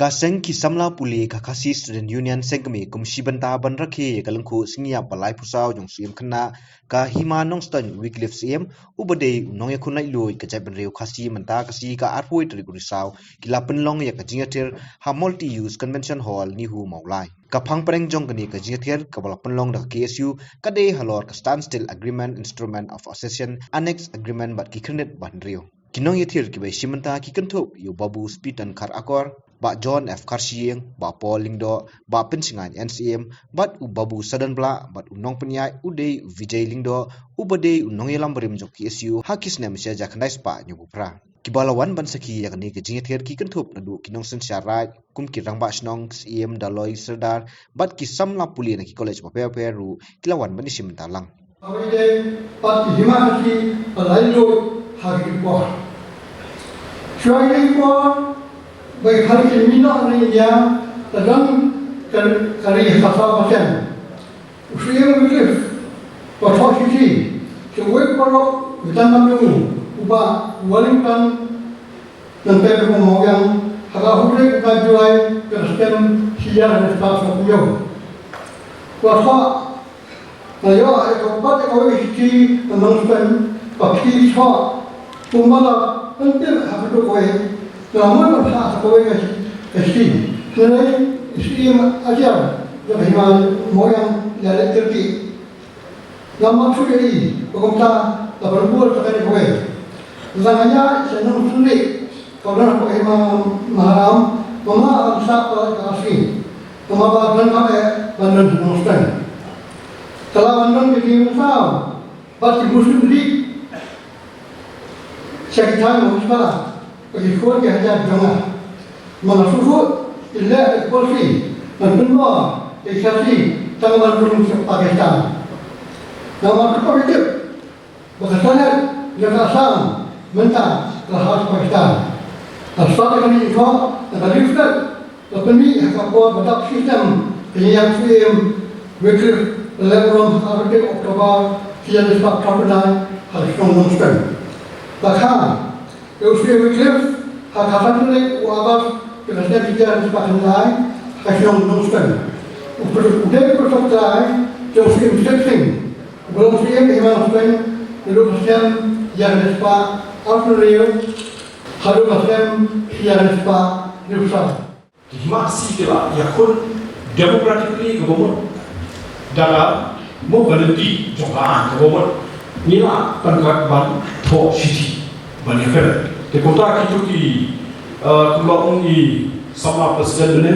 Kaseng ki samla puli ka kasi student union sengkami kumshi banta ban rakhi kalangku singya balai pusau jong suim khna ka hima nong stan wycliffe siem ubade nong yakunai lui ka jai ban reu khasi manta kasi ka arpoi tri kurisau kila penlong ya ka jingatir ha multi use convention hall ni hu maulai ka phang pareng jong kani ka jingatir ka bala penlong da KSU ka de halor ka standstill agreement instrument of accession annex agreement bat ki khnet ban reu kinong yathir ki bai simanta ki kanthop yu babu spitan khar akor ba John F. Karsieng, ba Paul Lingdo, ba Pensingan NCM, bat u babu Sadan Bla, bat u nong penyai uday Vijay Lingdo, ubade u nong yelam berim jok KSU, hakis nem sia jakandai spa nyubu pra. Kibalawan ban saki yakni ke jingether ki kentup nadu kinong sensyarai kum kirang ba snong CM daloi serdar bat ki samla puli na ki college ba peru kilawan ban isim talang. Awide pat himaki alaido hagi po. Syai po baik hari ini ni dia dalam kari kata macam usia begitu pasal sih sesuai kalau kita mahu ubah Wellington dan terus mau yang harga hujan kita jual kerana siar dan staf semuanya pasal saya ekor ekor isi menonton pakai shot pembalap penting harus doa namun apa sekolah ini, sebenarnya istri ajar, bagaimana moyang dari Turki, nama sudah ini, bagaimana berbuat seperti itu. Misalnya senang sulit, kalau nak bagaimana malam, mama bisa kasih, mama badan apa badan nonton. Kalau badan begini besar, pasti muslim di sekitar muslim. Pagikot kaya hajar jangan mengasukut ilah polisi menbenua eksasi tanggal belum Pakistan. Nama kepolitik berkesanat yang asam mentah lahas Pakistan. Asal kami itu adalah riset terpenuhi hakapor pada sistem yang film Wycliffe Lebron Arctic Oktober siang sebab kapan harus mengumumkan. Bahkan usia Wycliffe hak-hak itu wabah kerana dia disepakati lain hasil menguskan. Udah persoalan usia sexing belum siap menguskan dulu persen yang disepakati Australia harus persen yang disepakati Rusia. Masih kira yakun demokratikly government dalam mau berhenti jokan government nila pengkaban to city banyak kan. Kota kita ki keluarga ini sama presiden ni,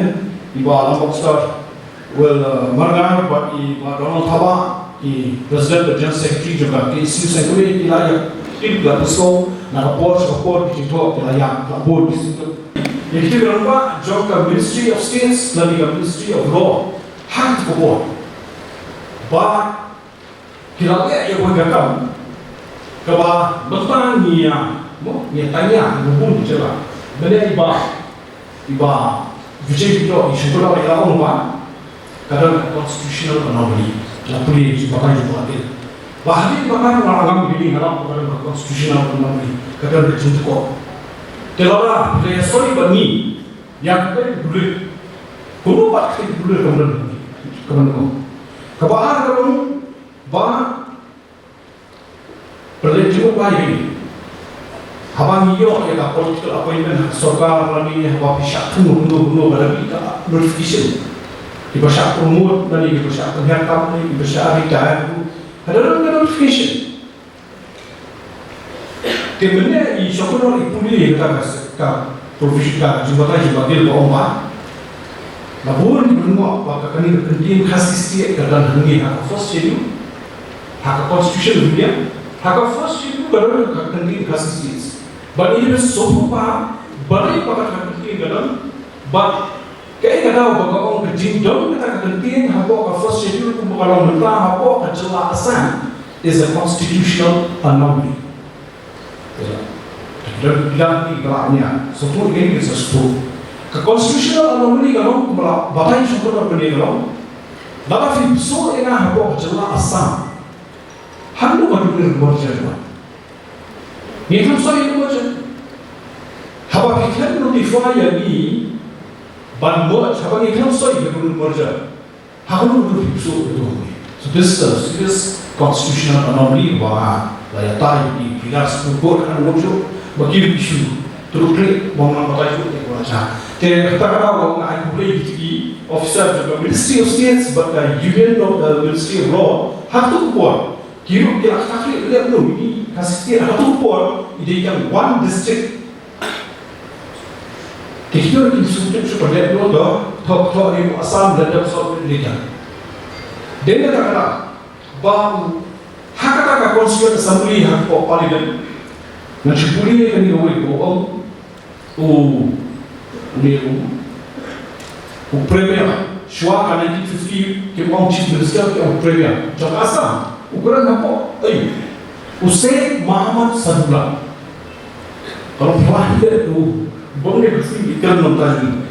ibu alam besar, marga bagi Donald Trump, presiden dan sekretari juga, isu sekretari wilayah tim berpusau, nak rapor kita wilayah rapor di situ. Yang kita berapa, jawab Ministry of States dan Ministry of Law, hak rapor. Bah, kita lihat yang bergabung, kebah bertanya. Ni tanya hubung jelah. Benda iba Vijay Lingdo isu tu orang orang lupa. Kadang constitutional anomaly. Lapuli sebagai jualan. Bahkan bahkan orang begini harap kadang constitutional anomaly. Kadang berjumpa. Kalau dia sorry bani yang kita boleh, kalau pak kita boleh kemudian. Kebahan kalau berjumpa lagi. Habang iyo ya political appointment sorkar lani hawa pisah bunuh berlebih ke notification dibasyak promote dan dibasyak pengharap ni dibasyak retire ada notification kemudian i syukur ipuli kita profesional jumlah jumlah bawa labur di benua apakah kini penting khas istiak dan hengi hak first schedule hak constitution dunia hak first schedule baru penting khas istiak. But ini semua balik pada penting dalam, but kaya kadang orang kerja dalam kita penting apa first schedule kalau mereka apa kejelasan is a constitutional anomaly. Dan bilang ni belakangnya, semua ini bisa sebut. Ke constitutional anomaly kalau batai syukur berbeda kalau, dapat so ina apa kejelasan, handu baru berjalan. Ni tu saya itu macam, haba kita notify yang ni ban mo sabang ikam soi betul merja hakun betul hipsu betul. So this is a serious constitutional anomaly bahwa daya tarik di pilar sepuluh kan muncul bagi isu terukli bang mata itu teknologi. Jadi kata-kata bang aku boleh di officer of the Ministry of States but the Union of the Ministry of Law hatu kuat. Kira kira kaki lihat dulu ini kasih hatu kuat ini yang one district. Kita ini sudah seperti itu dah top ini asam dan top leader. Dengan kata bahawa hak Constituent Assembly hak Parliament mencukupi ini oleh bohong, Premier, Shua 1950 ke orang Chief Minister ke orang Premier, jangan asam, ukuran apa? Hussein Muhammad Sadullah. Kalau pernah itu, boleh bersih ikan nonton.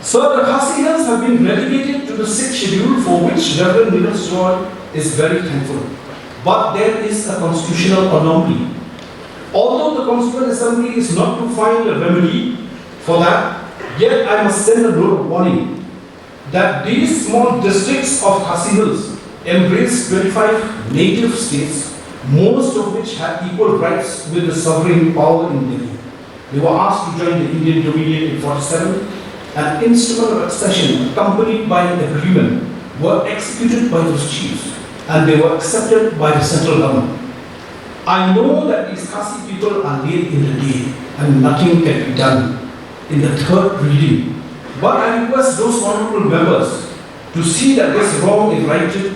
So the Khasi Hills have been relegated to the 6th schedule for which Reverend Nicholas Roy is very thankful. But there is a constitutional anomaly. Although the Constituent Assembly is not to find a remedy for that, yet I must send a note of warning that these small districts of Khasi Hills embrace 25 native states, most of which have equal rights with the sovereign power in Delhi. They were asked to join the Indian Dominion in 47. An instrument of accession accompanied by an agreement were executed by those chiefs and they were accepted by the central government. I know that these Khasi people are late in the day and nothing can be done in the third reading. But I request those honorable members to see that this wrong is righted,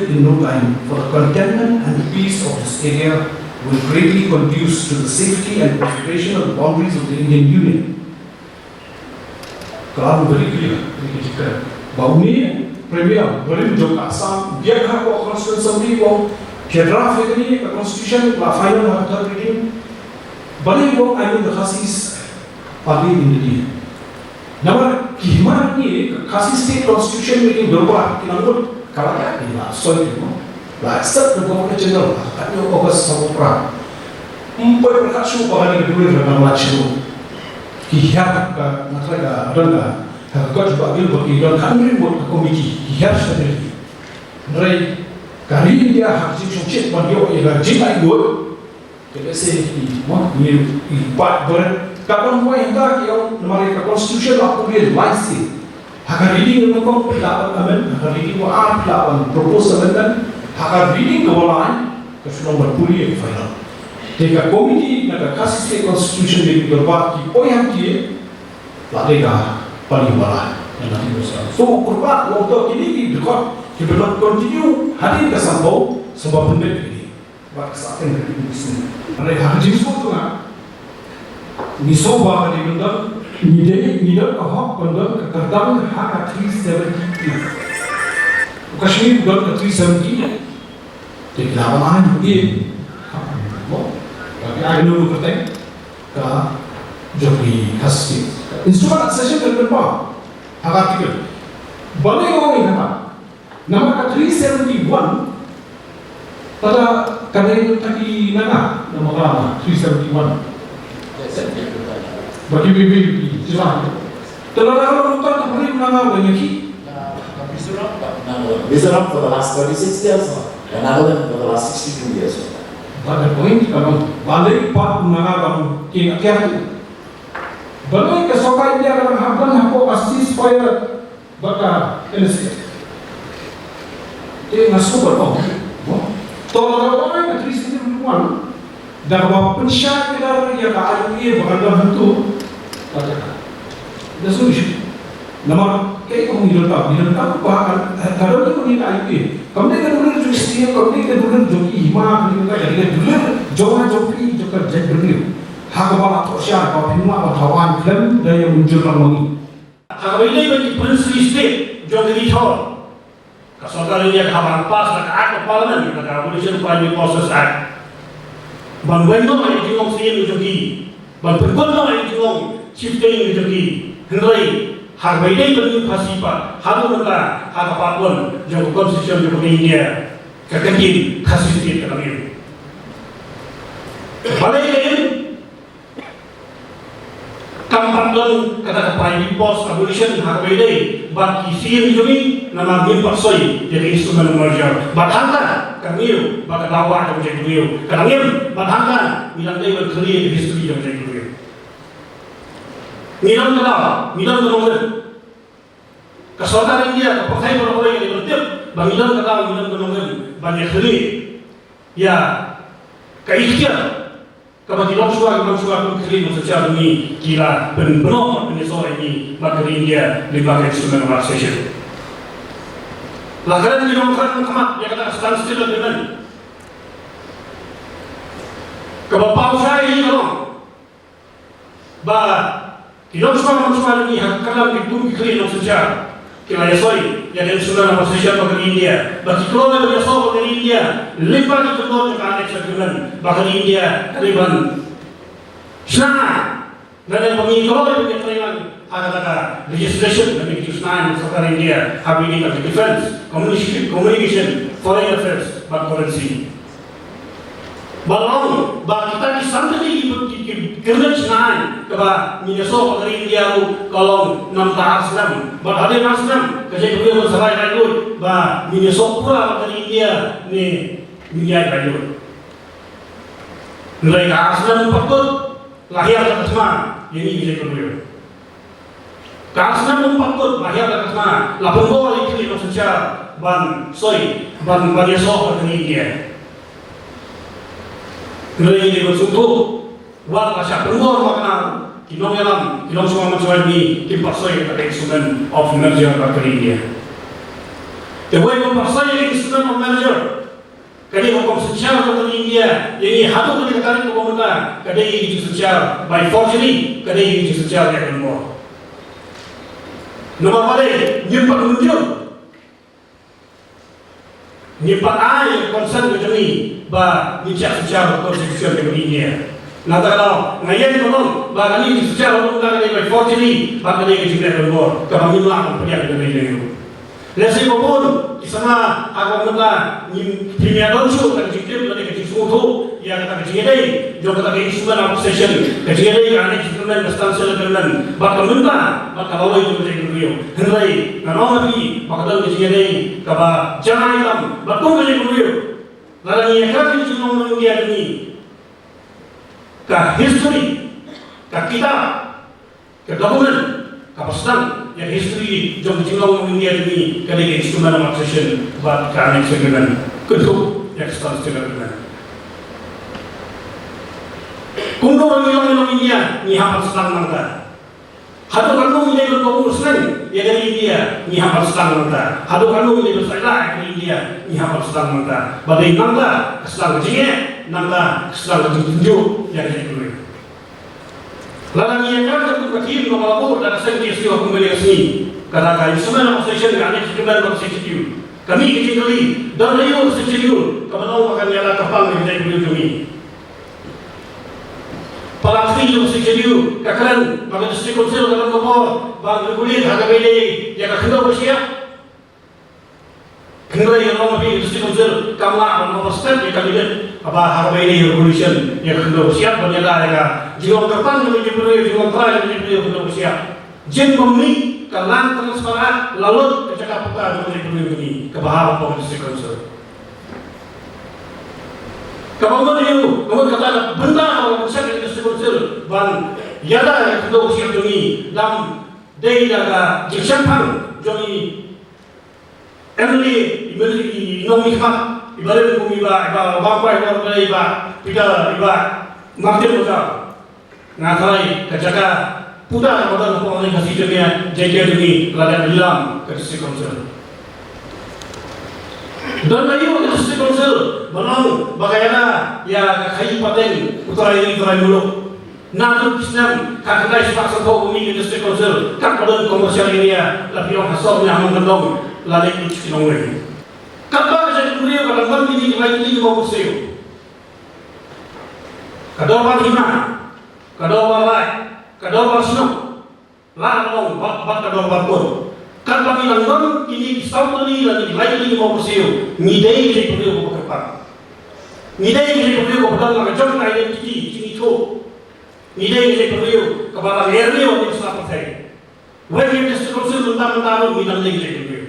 in no time, for the contentment and peace of this area will greatly conduce to the safety and preservation of the boundaries of the Indian Union. Kalau very clear, bahawa ini Premier boleh menjawab asam biar hak Constituent Assembly bahawa draft ini Constitution la final hak third reading boleh bahawa I mean the Khasis parli in the day. Nama kiman ini Khasi State Constitution ini berubah kinangut kalau ya ini lah soal itu. Accept the Governor General at the August Sapopra. Umpai perkasu bahwa ini dulu dalam macam hihar natraga adalah harga bagi bagi dan kami buat komiti hihar sendiri. Mereka kali dia hasil sukses bagi orang jika ikut, kita sih ini empat ber. Kapan mau hendak yang mereka Constitution aku dia lain Hakar ini memang pelawan amen, hakar ini mau pelawan propose amendment. Hakar reading kewalan kesulitan berpuli yang final. Jika komiti nak kasih state constitution di berbuat di yang dia, ladega paling barat yang nanti besar. So kurban waktu ini dekat kita continue hadir ke sambau sebab benda ini. Bagi saat yang ini sini. Ada hal jenis itu kan? Misoba di benda ni kahak benda kekerdang hak 370. Kashmir bukan 370. Jadi lawan ini, tapi ada dulu kertas ke jadi kasih. Instrumen accession terbentuk hak artikel. Boleh orang ini kata, nama 371 pada kadang tadi nama lama 371. Bagi bibi jelas. Terlalu bukan tak boleh nama banyak. Mizoram for the last 36 years and Nagaland for the last 62 years. Pada poin kalau balik part mengarang kiat balik kesokai dia akan habang hapo asis supaya baka NSK. Dia masuk berapa? Tolong orang yang terisi duluan. Dan bahawa pensyak kita yang ayu ia berkata bentuk katakan. Dah solusi. Nama kayak kamu hidup tak bahkan kalau dia punya ayu kamu ni kan dulu juga setiap kamu ni kan dulu joki hima kamu kan jadi dulu jangan joki juga jadi berdiri hak kepala tosya kau hima atau tawan film dan yang muncul lagi. Kalau ini bagi prinsip state jangan dihor. Kalau dia kawan pas nak act parlimen nak abolition primary process act. Bangunan yang diorang sendiri joki, bangunan yang diorang shifting joki, hendak hak bayi bagi khasipa, hak mereka hak apapun yang konstitusi yang India kekentin khasi state kami. Balik lagi, kampanye don kata private post abolition hakbede bak kisim jumi nama gim paksoi jadi instrumen merger badhanga kamiu bak dawa jom jegriu kanangim badhanga milang dei berkeli history jom jegriu milang donong kesultanan India kepakai berapa yang bertip bangilan kata milang donong banyak kali ya kaikhtiar kabagi longsua kekeli secara ini kira benar benar ini bagi India lembaga instrumen organisasi. Lakaran di Demokrat Muhammad yang kata standstill dengan kebapau saya ini kalau bah di longsua ini hakalan itu kekeli secara kira yang instrumen organisasi bagi India bagi keluar dari Sabah dari India lembaga itu juga ada dengan bagi India kaliban sana dan pengikut yang terlibat ada legislation dari Kisnan Sekretariat India Habibie of Defense Communication Foreign Affairs but currency balong bah kita disandari kerja Kisnan keba minyaso dari India kalau nam Islam bah ada Islam kerja kedua bersama lalu bah minyaso pula dari India ni minyak lalu nilai Islam patut lahir dari semua ini bisa kedua Islam patut lahir dari semua lapor boleh kini maksudnya ban minyaso dari India nilai ini bersungguh wal asya penggor makna kinong semua macam ini kipasoy pada instrument of merger bagi India. The way kipasoy instrument of merger kali hukum secara bagi India ini hatu kali kali pemerintah kali ini secara by forgery kali ini secara yang more. Nomor balik nyimpan mundur nyimpan air concern macam ni bah bincang secara konstitusi bagi India. Nada kalau ngayon konon bagani secara undang dari forgery bagani kecil berbor kebangilan pilihan dari itu. Lesi pun isama aku minta kimia donsu dan cikir dari kecil suatu yang kata kecil ini juga kata instrumen obsession kecil ini kan instrumen substansial dengan bakal minta bakal lalu itu menjadi beliau. Henry nanon lagi bakal kecil ini kaba jangan hitam bakal menjadi beliau. Lalu yang kata kecil orang dia ini ka history, ka kitab, ka dokumen, ka pesan yang history jom jinglong India ini kali instrumen organisasi buat kami dengan kedua yang standstill dengan. Kundo orang India ni hafal selang mangga. Hadu kanu ini berkumpul senang ya dari India ni hafal selang mangga. Hadu kanu ini bersailah dari India ni hafal selang mangga. Badai mangga selang kecilnya. Nanda selalu tunjuk yang diberi. Lalu yang kan untuk kecil kalau dan saya kisi hukum sini katakan instrumen organisasi yang ada instrumen organisasi kami kecil kali dan layu organisasi kalau makan nyala kapal yang kita beli kami. Palastri organisasi kakaran bagi distrik konsel dalam nomor bagi kulit harga beli yang kedua bersiap. Kedua yang nomor distrik konsel kamla nomor step yang kabinet apa harga ini revolution yang kedua siap bernyata ya jiwa depan yang diberi jiwa terakhir yang diberi kedua siap jen pemilih kalan transparan lalu kecakap putar yang diberi ini kebahagiaan politik konsul kebangun itu kemudian kata benda orang besar yang diberi konsul ban yada yang kedua siap ini dalam daerah jengsiapan jadi Emily imeli nomikah ibarat bumi bangkai iba pida martir besar ngatai kejaga putar pada komunikasi dunia jadi ini ladang hilang ke distrik konsel dan lagi ke distrik konsel menang bagaimana ya kai paten utara ini utara dulu nadu Islam kakak sepak sepak bumi ke distrik konsel kak pada komersial ini ya tapi orang hasab yang menggendong ladang itu kinong Kapag sa beliau kadang ini lagi mau bersih. Kadang hima, kadang lai, kadang senang. Lalu bak kadang pun. Kadang bilang ini satu lagi mau bersih. Ngidai jadi beliau berkepan. Ngidai jadi beliau berkepan. Macam identiti ini tu. Nilai yang perlu kepada RW waktu selama saya. Wajib distribusi mentang-mentang minang lagi saya perlu.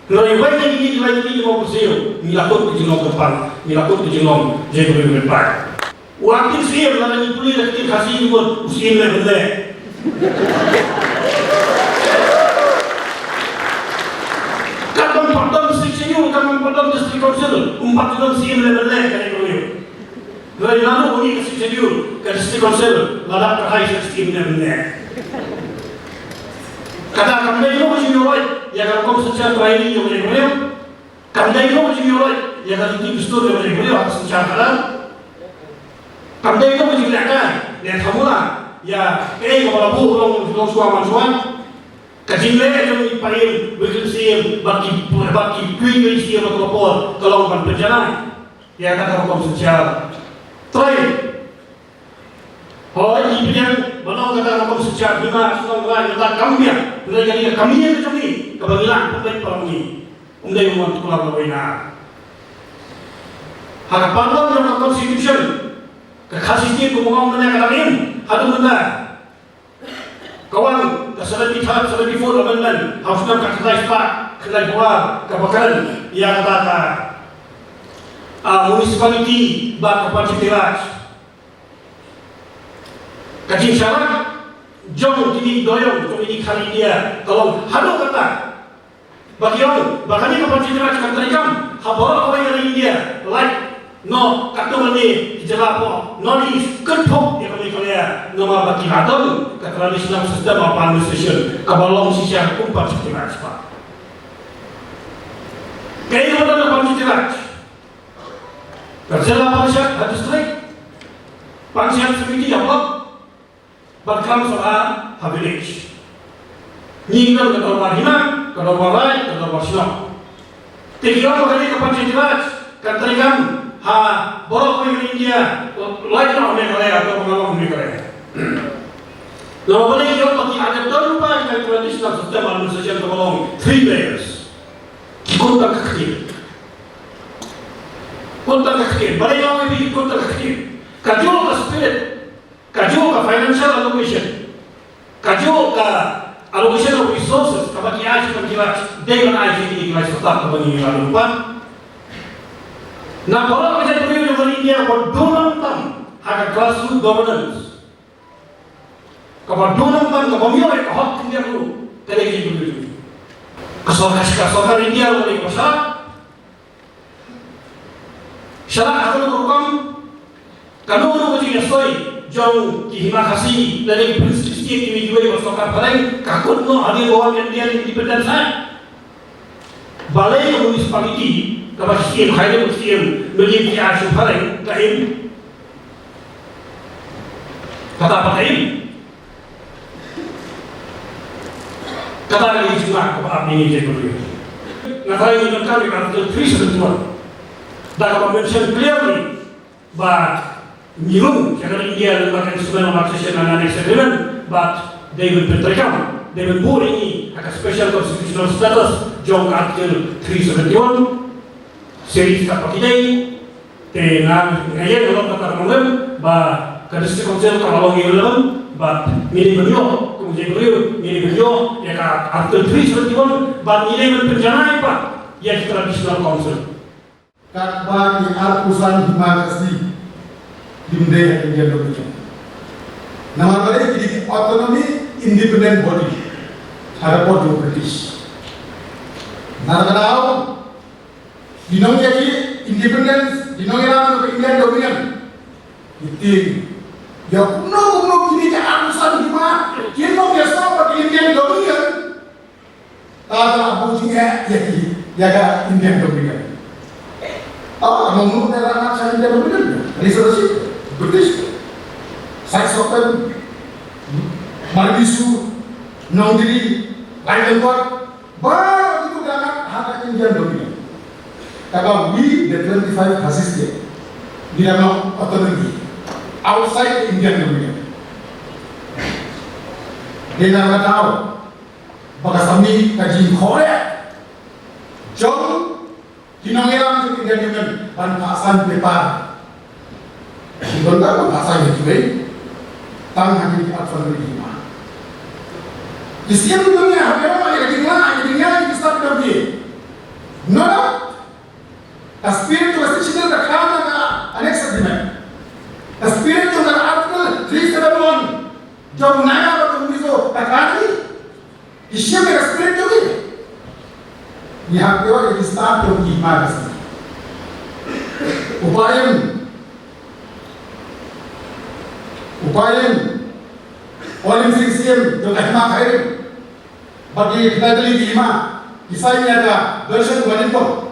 Kalau yang wajib ini lagi mau bersih, milakut kejengong depan, milakut kejengong saya perlu depan. Waktu saya melalui pulih lagi kasih pun usia lebih. Kadang padam seksiyul, kadang padam district council, 4 tahun siam lebih kali perlu. Dari lalu ini seksiyul, ke district council, ladap terhai seksiyul lebih. Kata kami itu masih mulai, ya kalau kamu secara training yang boleh boleh, kami itu masih mulai, ya kalau tim store yang boleh boleh atas secara halal. Kami itu masih belajar, ya kamu lah, ya kalau bu long suaman suan. Kajinle yang dipakai berkesir bagi kuih siam atau apa kalau bukan berjalan ya kata hukum sosial try ini yang mana kata hukum sosial lima senang lain kata kami ya jadi kami yang kami kebagian pemain perang ini umday membantu pulang berwina harapan dalam constitution kekasihnya kemungkinan yang kata ini hadu benar kawan keseluruhan pihak seperti full amendment harus nak kerja cepat kerja keluar kebakaran yang kata municipality bak kapal citiraj kacing syarat jom ini doyong jom ini kali dia kalau hadu kata bagi orang bahkan ini kapal citiraj kan terikam haborok kau yang India like no kartu ini jelapo no di kerpok yang kami kalian nama bagi hadam tradisional sistem apa administration kabalong sisa kumpat citiraj pak kaya mana kapal citiraj kerja pansiat hadis strike pansiat seperti apa berkam soal habilis nyinggal ke dalam hina ke dalam lain ke dalam sinok tiga kali kapal citiraj kan terikam ha borok yang India lain orang mereka atau pengalaman mereka nama boleh yang bagi ada beberapa yang tradisional sistem administrasi tergolong 3 layers kontak kecil boleh yang lebih kontak kecil kajo ke spirit kajo ke financial allocation kajo ke allocation of resources kabagi aja penjilat dengan aja ini kelas tetap kabagi lalu lupa nah kalau kita beri dari India berdonang tam ada grassroots governance kaberdonang tam kabamiyo hak India dulu terlebih dulu kasar India boleh pasal syarat akan berukam kalau orang macam soi jauh kihima kasih dari prinsip kimi jual bersokan paling kakut no hari orang yang dia independen saya balai municipality kapasitas kaya musim menjadi asyik paling kain kata apa kain kata lagi cuma apa ini jadi berbeda. Nah kalau ini kami kata terus semua dah kami mention clearly bahwa nyirung jangan India dan bahkan sebenarnya maksudnya anak agreement but they will berterkam they will board ini akan special constitutional status jong artikel 371 series kapakidai dengan ngayen dalam kata ngomong bah kadang konsel kalau ngilang bah mini beliau kemudian beliau mini beliau ya ka artikel 371 bah mini penjana pak ya traditional council kat bagi arpusan himakasi dimde India dominan nama mereka jadi autonomy independent body ada body British narkanau dinong jadi independence dinong yang untuk Indian dominan itu ya kuno kini ke arpusan hima kino biasa pakai Indian dominan ada abu juga ya ke Indian dominan ngomong tentang saya Indian dominan resolusi British saya sopan Marbisu Nongdiri lain tempat baru itu dengan hak Indian dominan. Kalau we the 25 fascist dia mau autonomy outside Indian domain. Dia nak tahu bagas kami kaji Korea, jom kinangiran ke Indian domain dan pasan pepar. Sebentar pasan itu tang hati atfal lima. Di setiap dunia apa yang dunia kita berdoa. Nada. Espiritu masih ada kerana aneks agreement. Espiritu ada artikel 371. Jauh naya atau miso takani. Isya mereka espiritu ni. Yang kedua itu start dari iman. Upayam Olim Singsiam dengan iman khair bagi kita dari iman. Kisah ini ada version wanita.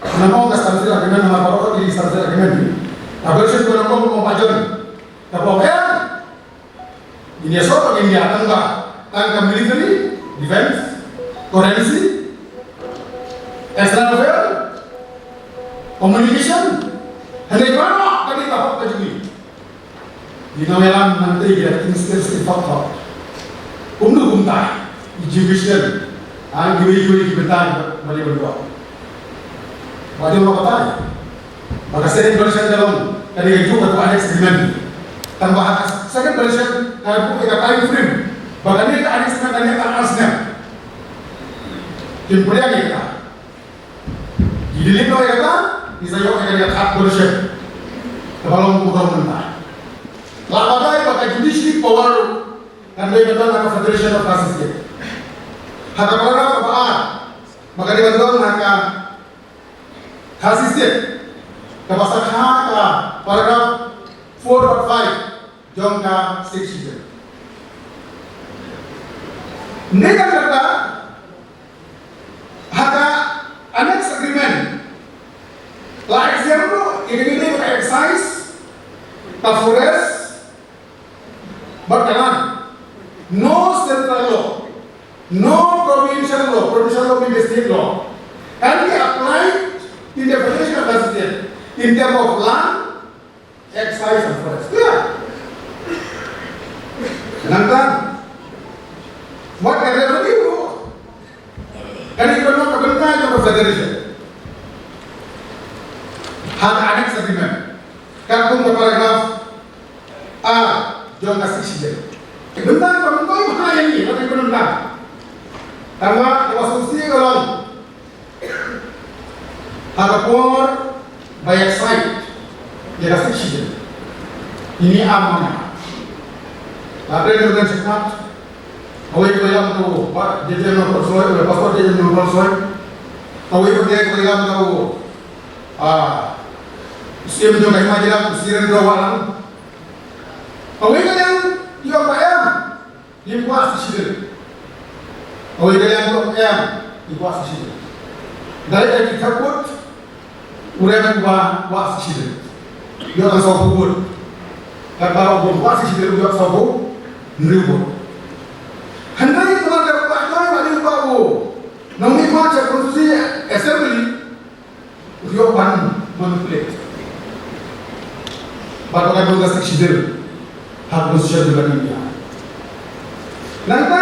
Nama orang standar agreement nama orang di standar agreement. Version dua nama pemajuan. Kemudian ini soal ini tangga military, defense, currency, external affair, communication. Hanya mana kali tahap kejudi. Di dalam menteri dia instansi faktor. Umtai, judicial, giwi bentar balik berdua. Wajib apa tadi? Maka second version dalam dari itu atau annex agreement. Tambah second version kalau kita time frame. Bahkan ini annex agreement ini akan asnya. Kemudian kita. Jadi lima kita bisa yo kita lihat version. Kalau mau bentar. Lapagai pakai judicial power dan dia betul nak Federation of Justice. Haka paragraf apa? Maka dia betul nak Justice. Kapasal haka paragraf 4 5 jongka 6. Nega kata haka annex agreement. Like example, ini exercise, forest. But no central law, no provincial law means state law, can be applied in the Federation of Justice in terms of land, excise and forest. Clear? Nanti, what can they do? Can you not kebentar of Federation? Hak annex agreement. Kartung paragraf A. Jangan kasih sih. Bentar, bentar mana ini? Nanti bentar. Karena asumsi kalau harapor banyak site dia kasih sih. Ini amanah. Tapi dengan cepat, awal yang tahu, pak dia nomor persoalan, paspor dia nomor persoalan. Awal dia tahu, sistem juga imajinan siren doang. Awal yang yang bayam, yang kuas sih. Awal yang bayam, yang kuas sih. Dari kita pun, urang kuas sih. Dia asal pun, kalau kuas sih dia juga asal pun, nribu. Hendak itu ada apa yang baru. Namun macam konstitusi assembly, dia pan manipulate. Bapak kan juga sih hak konstitusi dengan India. Nanti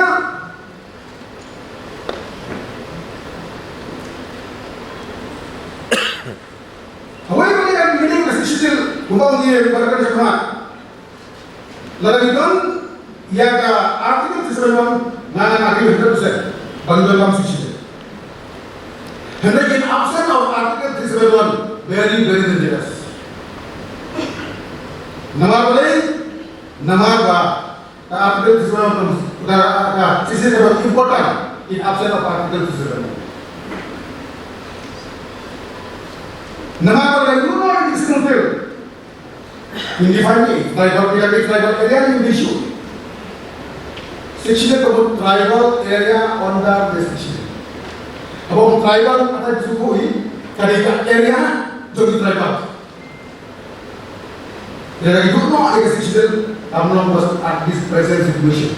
awal ini kan begini konstitusi undang dia berkata cuma lalu itu ya ke artikel sesuatu nana artikel itu bisa bagi dalam konstitusi. Hendak in absence of article sesuatu very dangerous. Nama apa? Artikel sesuatu sisi sesuatu important in absence of article sesuatu. Nama apa? You know it is simple. Indefinitely, tribal area in issue. Section of tribal area under the section. About tribal ada disebut kadang area jadi tribal. Dari itu ada section amlam at this present situation.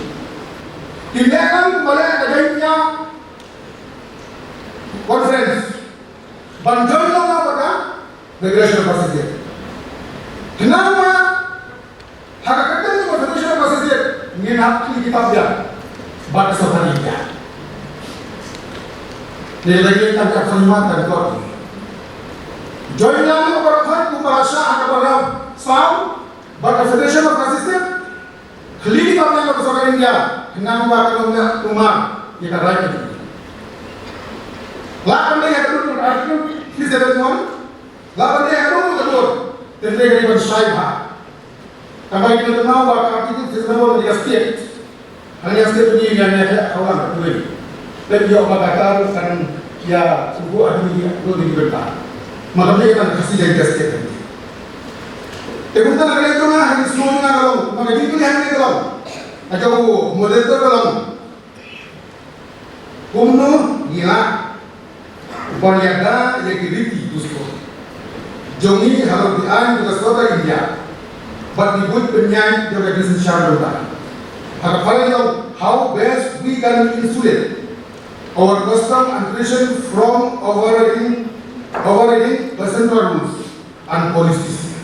Tindakan boleh adanya conference. Bantuan apa kan? Regulation facility. Kenapa? Hakikatnya itu regulation facility ingin hak kitab dia, batas soalnya. Jadi lagi kita akan melihat kau. Join lagi orang kumpulasi akan berapa? Sound, but the Federation of Justice soal India, kenapa kalau rumah kita rakyat? Lapan dia itu berarti kita semua. Lapan dia itu betul. Tentang ini bersaiba. Kalau kita tahu bahwa itu sebenarnya dia setiap. Hanya setiap ini yang ada kawan betul. Dan dia berkata kan ya subuh hari ini itu diberita. Makanya kita kasih jadi setiap. Tapi kita nak itu nak hari semua nak kalau, maka itu ni hari kalau. Atau model tu kalau. Kumno gila. Upayada yang kiriti itu. Jongi harus dian juga saudara India. But dibut penyanyi juga disensyarkan. Harapnya how best we can insulate our custom and tradition from overriding central rules and policies.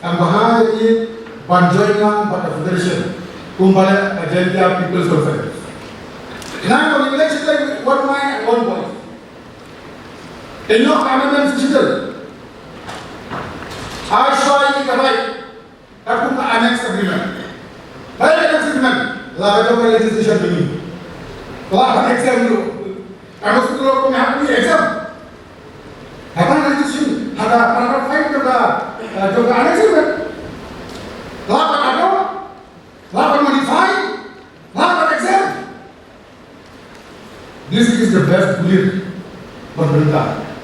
And behind it, Banjoingan but the Federation, Kumbaya Agenda People's Conference. Now, when you let's take one mind and one voice. In your armaments, I saw you right. Aku annex agreement. Baik annex agreement. Lalu kita legislation ini. Lalu exam dulu. Kamu sekolah kau nak ni exam. Apa legislation? Ada paragraph 5 juga annex agreement. Lalu ada. Lalu modify. Lalu exam. This is the best belief pemerintah.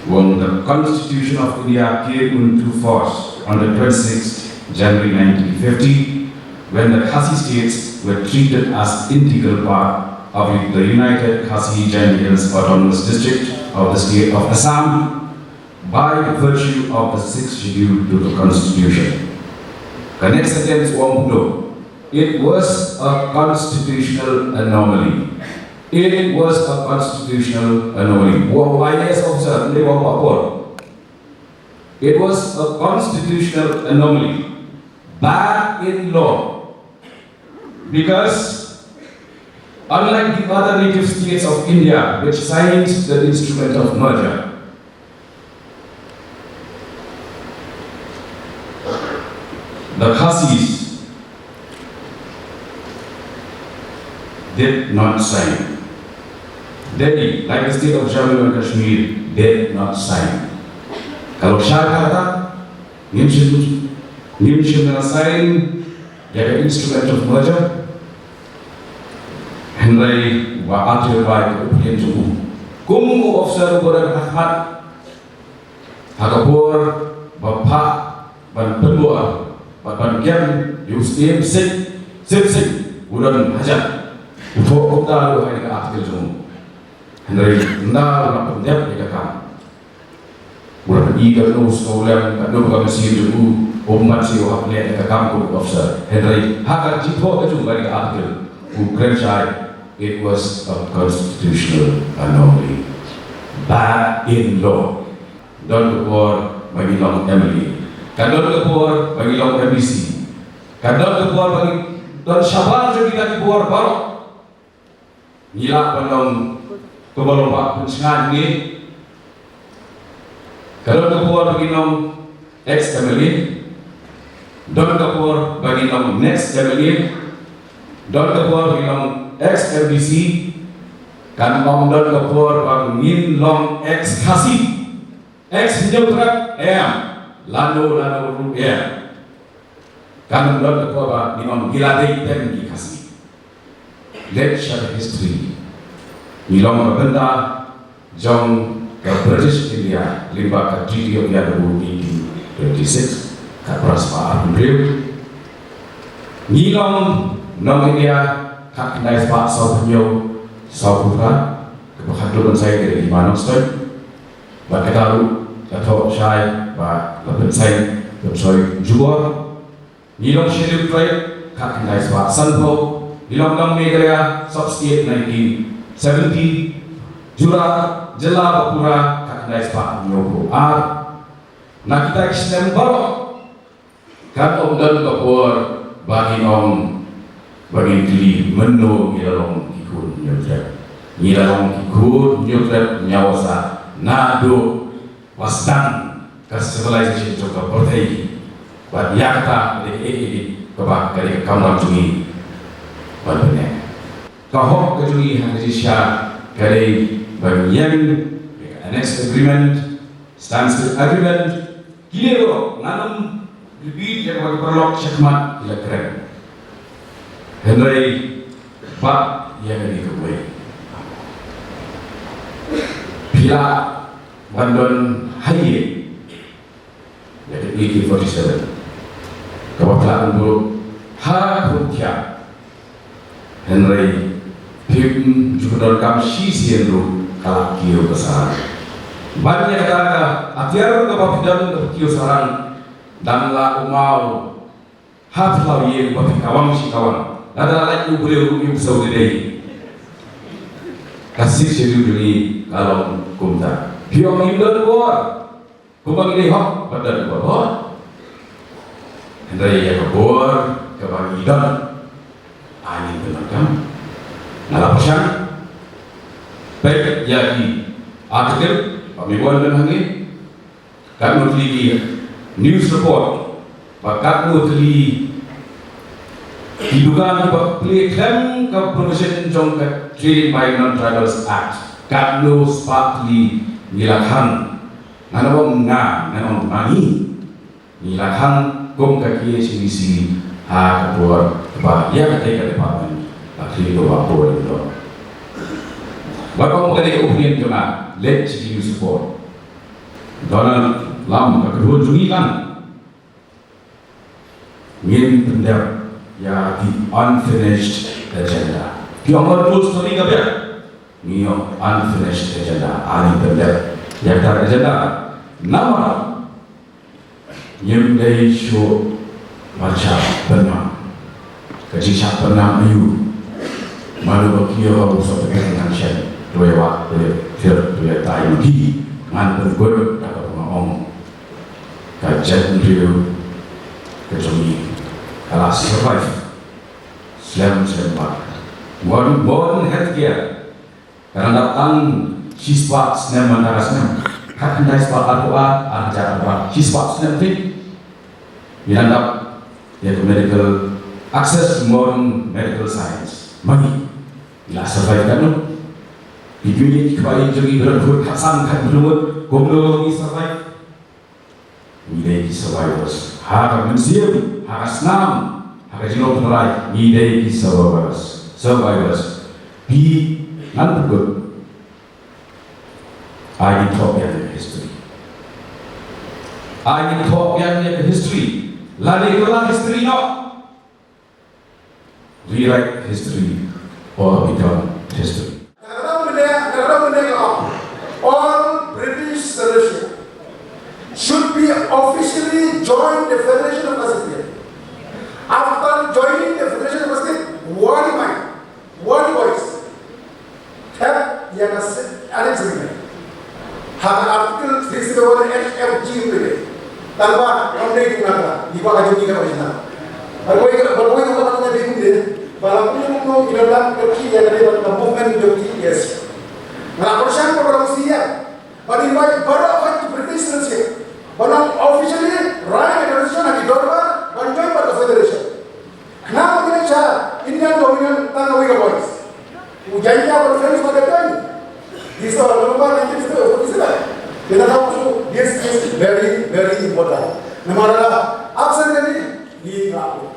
When the Constitution of India came into force on the 26th January 1950, when the Khasi states were treated as integral part of the United Khasi Jain Hills Autonomous District of the state of Assam by virtue of the 6th schedule to the Constitution. It was a constitutional anomaly. It was a constitutional anomaly. It was a constitutional anomaly, bad in law, because unlike the other native states of India which signed the instrument of merger, the Khasis did not sign. Delhi, like the state of Jammu and Kashmir, did not sign. Kalau Shah kata, Nimshim sign, dia instrument of merger, Henry wa atir wa kemudian jumlah. Kumu officer boran Ahmad, Hakapur, Bapak, Ban Penua, Ban Kiam, Yusuf Sip, Udan Hajar, Untuk Ukta lu hari ke artikel jumlah. Henry na pendiam kita kan. Buat ikan nus kaulah kan nus kami sih dulu umat sih wah lihat kita kan pun officer. Henry hak jipho itu bagi artikel. Ukraine it was a constitutional anomaly, bad in law. Don kepor bagi long Emily. Kan don kepor bagi long MBC. Kan don kepor bagi don Syabal juga kita kepor baru. Gila pendong kebalong pak pensengat ini. Kalau kepor bagi nom ex MLA, don kepor bagi nom next MLA, don kepor bagi nom ex MBC, kan nom don kepor bagi nom ex Khasi, ex Nyotrak Lando kan don kepor bagi nom Giladei Tengi Khasi. Let's share history. Ilong berbenda jong ke British India limba ke Treaty of Yadabo 1826 ke Praspa Arundel. Ilong nong India kak nais pak saupunyo sauputra kebahagiaan saya dari Imanong State. Baketaru atau saya ba lebih saya bersoy jual. Ilong schedule trade kak nais pak sanpo. Ilong nong Meghalaya substate 1970 Jura Jela Bapura kaknai Pak Nyoko nak kita kisah baru kan dan kapur bagi diri menu ngilalong ikut nyutret nyawasa nado wasdan ke civilization coba pertai buat yakta dari kebak dari kamar jungi berbeda. Kahok kejungi Indonesia dari bagian annex agreement, standstill agreement, kilo nanam lebih yang bagi perlok syakmat tidak keren. Henry Pak yang dikebui. Bila Bandon Haye yaitu AK-47 kebetulan buruk Hakutia Henry Pim juga dalam sisi yang kalak kio besar banyak kata atiar kebapidan kio sarang dan la umau haflau ye bapi kawang si kawang ada lagi boleh umi saudi deh kasih sedu dulu kalau kumta piong indon buat kumang ini hok pada buat Henry ya kebor kebagidan angin benar nala pasang baik jadi artikel pemibuan dan hangin kami teliti news report bakat teliti diduga play claim ke permission jong ke Trading by Non-Tribals Act kami sepatli nilakhan nanawang nanawang mani nilakhan gom kaki sini ha kebuat kebahagiaan ketika departemen akhirnya bawa itu. Bapak mengenai opinion kena let you support. Donald Lam kedua jungi kan ngin pendar ya the unfinished agenda. Piamar tu story kabeh. Nio unfinished agenda ani pendar ya tar agenda. Nama yang dari show macam benar. Kejisah pernah ayu. Malu bakiyo aku sampai dengan shen dua waktu dia tahu lagi ngan bergurau tak ngomong kajian review kejumi kalau survive slam modern healthcare karena datang siswa senam antara senam kan dari siswa Al-Quran ajar apa siswa senam fit dianggap yaitu medical access modern medical science magi bila survive kan di dunia kembali jadi berhubung hasan kan berhubung gomlo ni survive ni survivors harga manusia harga senam harga jiwa penerai ni survivors di nan bergut I talk yang history I talk yang history lari kelang history no rewrite history or become history. All British citizens should be officially join the Federation of Pacific. After joining the Federation of Pacific, one mind, one voice, have an agreement. Have Article 61 FFG today. Tanpa kami digunakan di bawah juga original. Berbagai orang yang diikuti. Kalau kita dalam kerja yang ada dalam movement joki yes, nah persiapan produksinya, bagi baru apa British citizenship, baru officially right Indonesia lagi dorba, baru join pada federation. Kenapa kita cakap Indian dominant tanah wika boys? Ujiannya apa friends pada join? Di soal nomor yang kita official, kita tahu this is very important. Namanya absen ini di laut.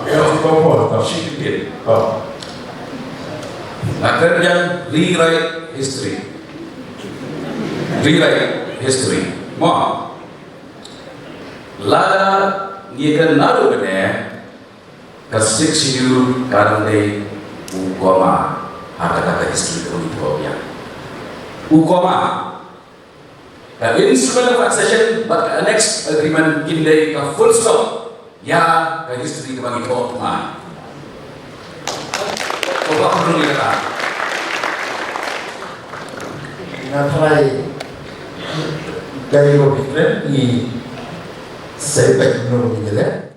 Yang kompor, tapi sikit. Akan yang rewrite history. Mau, lada ni kan naru benda, kasih siu karena ukoma kata history itu ya. Ukoma, the instrument of accession, but the next agreement kini ka full stop. Ya, ke history kebagi kau mah. Coba perlu dikata. Nafrai dari Robert ini saya tak tahu ni je.